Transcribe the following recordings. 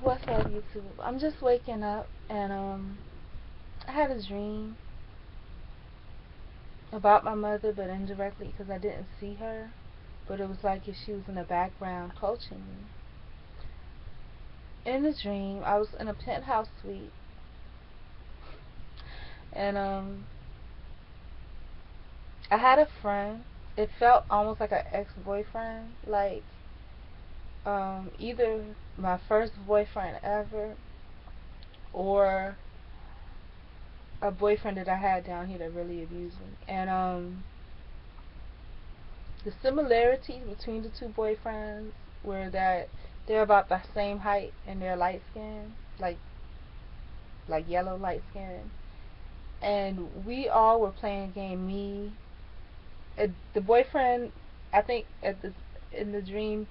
What's up, YouTube? I'm just waking up and I had a dream about my mother, but indirectly because I didn't see her. But it was like if she was in the background coaching me. In the dream, I was in a penthouse suite, and I had a friend. It felt almost like an ex-boyfriend, like either my first boyfriend ever or a boyfriend that I had down here that really abused me. And the similarities between the two boyfriends were that they're about the same height and they're light skinned, like yellow light skin. And we all were playing a game. The boyfriend, I think in the dream,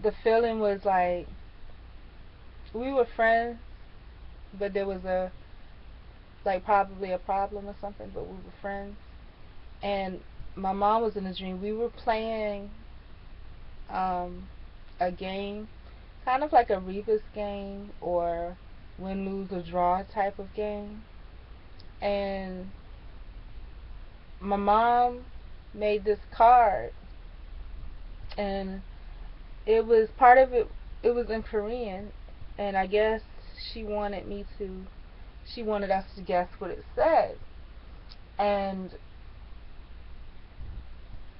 the feeling was like we were friends, but there was probably a problem or something, but we were friends. And my mom was in the dream. We were playing a game, kind of like a Rebus game or win, lose, or draw type of game. And my mom made this card, and it was part of it. It was in Korean, and I guess she wanted me to. She wanted us to guess what it said, and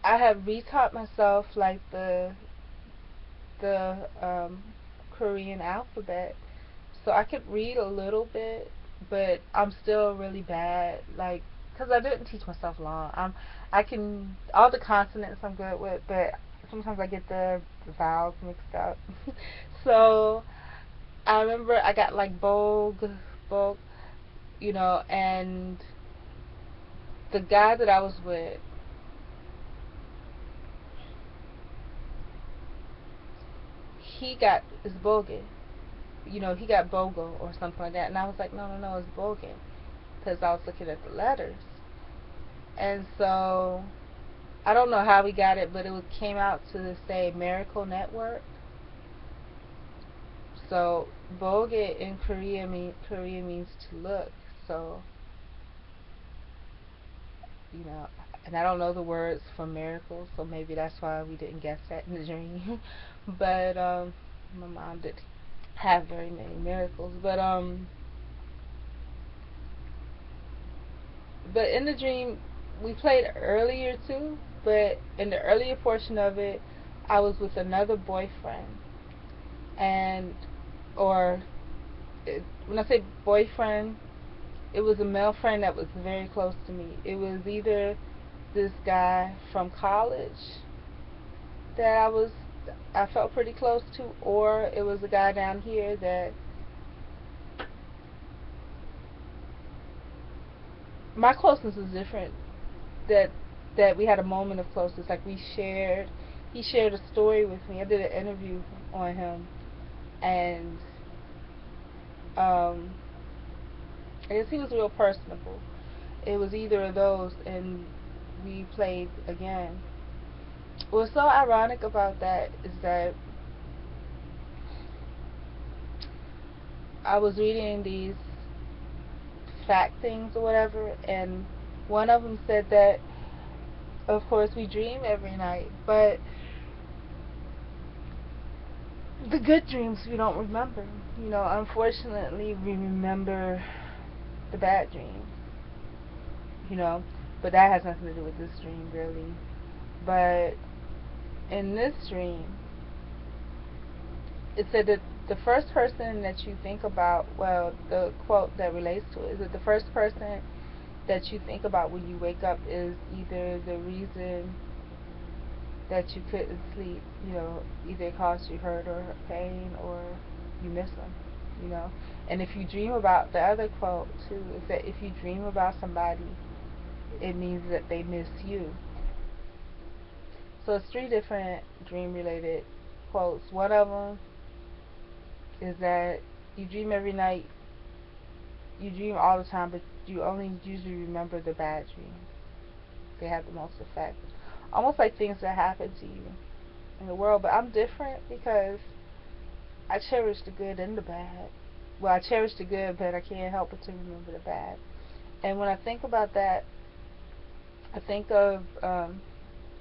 I had retaught myself like the Korean alphabet, so I could read a little bit, but I'm still really bad, like, because I didn't teach myself long. I can, all the consonants I'm good with, but sometimes I get the vowels mixed up. So I remember I got like Bog, and the guy that I was with, he got, it's Bogan. He got Bogle or something like that. And I was like, no, no, no, it's Bogan. Because I was looking at the letters. And so, I don't know how we got it, but came out to say Miracle Network. So, Boge in Korea means to look. So, you know, and I don't know the words for miracle, so maybe that's why we didn't guess that in the dream. But my mom did have very many miracles. But in the dream, we played earlier too. But in the earlier portion of it, I was with another boyfriend, and or when I say boyfriend, it was a male friend that was very close to me. It was either this guy from college that I felt pretty close to, or it was a guy down here that my closeness was different. That we had a moment of closeness, like he shared a story with me. I did an interview on him, and um, I guess he was real personable. It was either of those, and we played again. What's so ironic about that is that I was reading these fact things or whatever, and one of them said that, of course, we dream every night, but the good dreams we don't remember. Unfortunately, we remember the bad dreams, you know, but that has nothing to do with this dream, really. But in this dream, it said that the first person that you think about, well, the quote that relates to it is that the first person that you think about when you wake up is either the reason that you couldn't sleep, either it caused you hurt or pain or you miss them, you know. And if you dream about, the other quote too is that if you dream about somebody, it means that they miss you. So it's three different dream related quotes. One of them is that you dream every night, you dream all the time, but you only usually remember the bad dreams. They have the most effect. Almost like things that happen to you in the world. But I'm different because I cherish the good and the bad. Well, I cherish the good, but I can't help but to remember the bad. And when I think about that, I think of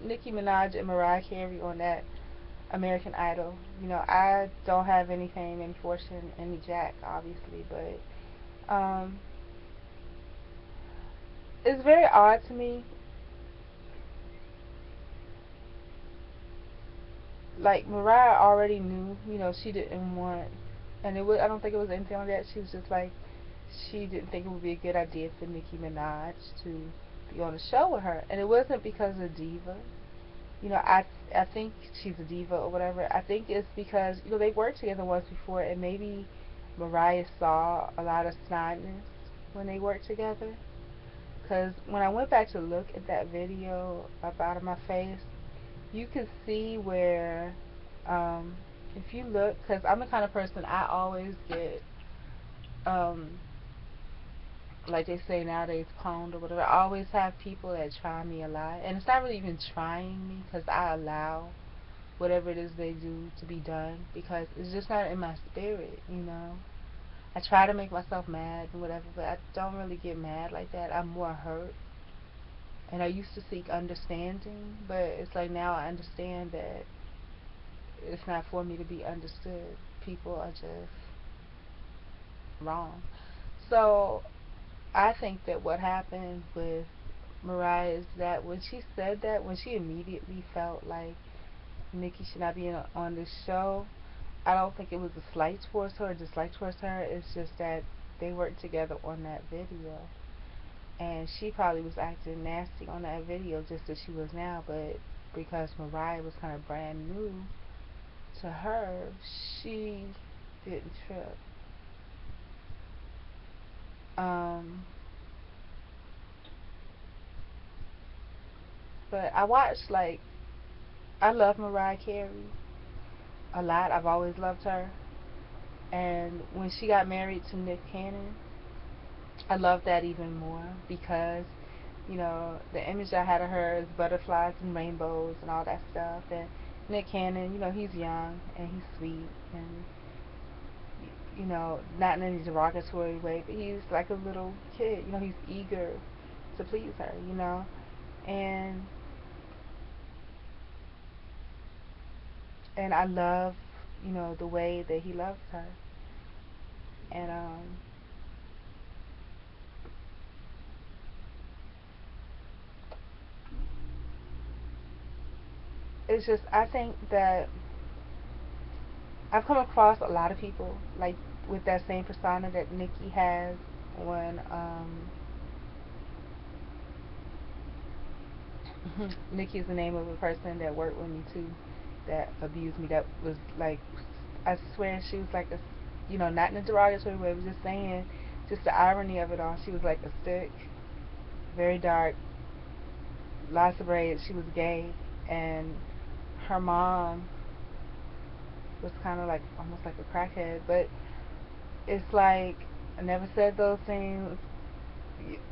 Nicki Minaj and Mariah Carey on that American Idol. You know, I don't have any fame, any fortune, any jack, obviously, but it's very odd to me. Like Mariah already knew, you know, she didn't want, and it was, I don't think it was anything like that. She was just like, she didn't think it would be a good idea for Nicki Minaj to be on the show with her, and it wasn't because of diva. You know, I think she's a diva or whatever. I think it's because, you know, they worked together once before, and maybe Mariah saw a lot of snidness when they worked together. Because when I went back to look at that video up out of my face, you could see where, um, if you look, because I'm the kind of person, I always get, um, like they say nowadays, pwned or whatever. I always have people that try me a lot, and it's not really even trying me, because I allow whatever it is they do to be done, because it's just not in my spirit, you know. I try to make myself mad and whatever, but I don't really get mad like that. I'm more hurt, and I used to seek understanding, but it's like now I understand that it's not for me to be understood. People are just wrong. So I think that what happened with Mariah is that when she said that, when she immediately felt like Nicki should not be on this show, I don't think it was a slight towards her or dislike towards her. It's just that they worked together on that video, and she probably was acting nasty on that video just as she was now, but because Mariah was kind of brand new to her, she didn't trip. Um, but I watched, like, I love Mariah Carey a lot. I've always loved her. And when she got married to Nick Cannon, I love that even more because, you know, the image I had of her is butterflies and rainbows and all that stuff. And Nick Cannon, you know, he's young and he's sweet and, you know, not in any derogatory way, but he's like a little kid. You know, he's eager to please her, you know. And I love, you know, the way that he loves her. And it's just, I think that I've come across a lot of people like with that same persona that Nicki has when Nicki is the name of a person that worked with me too, that abused me, that was like, I swear she was like a, you know, not in a derogatory way, but just saying, just the irony of it all. She was like a stick, very dark, lots of braids. She was gay, and her mom was kind of like almost like a crackhead. But it's like I never said those things.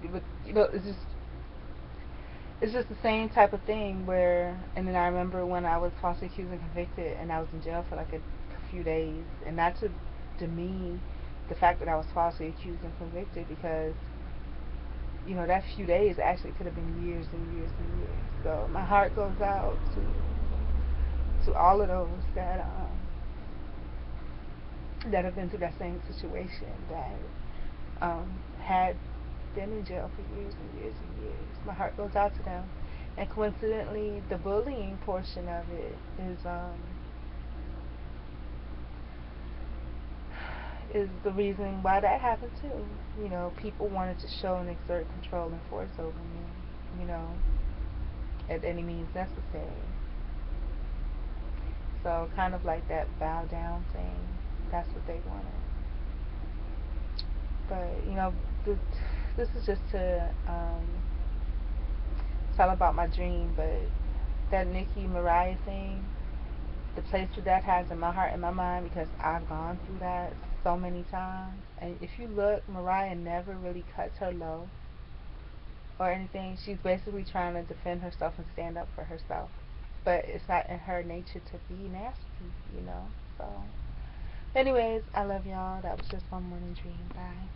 But you know, it's just the same type of thing where. And then I remember when I was falsely accused and convicted, and I was in jail for like a few days, and not to demean the fact that I was falsely accused and convicted, because you know that few days actually could have been years and years and years. So my heart goes out to all of those that have been through that same situation, that had been in jail for years and years and years. My heart goes out to them. And coincidentally, the bullying portion of it is the reason why that happened too. You know, people wanted to show and exert control and force over me, you know, at any means necessary. So kind of like that bow down thing, that's what they wanted. But, you know, this is just to tell about my dream, but that Nicki Mariah thing, the place that that has in my heart and my mind, because I've gone through that so many times. And if you look, Mariah never really cuts her low or anything. She's basically trying to defend herself and stand up for herself. But it's not in her nature to be nasty, you know. So Anyways, I love y'all. That was just my morning dream. Bye.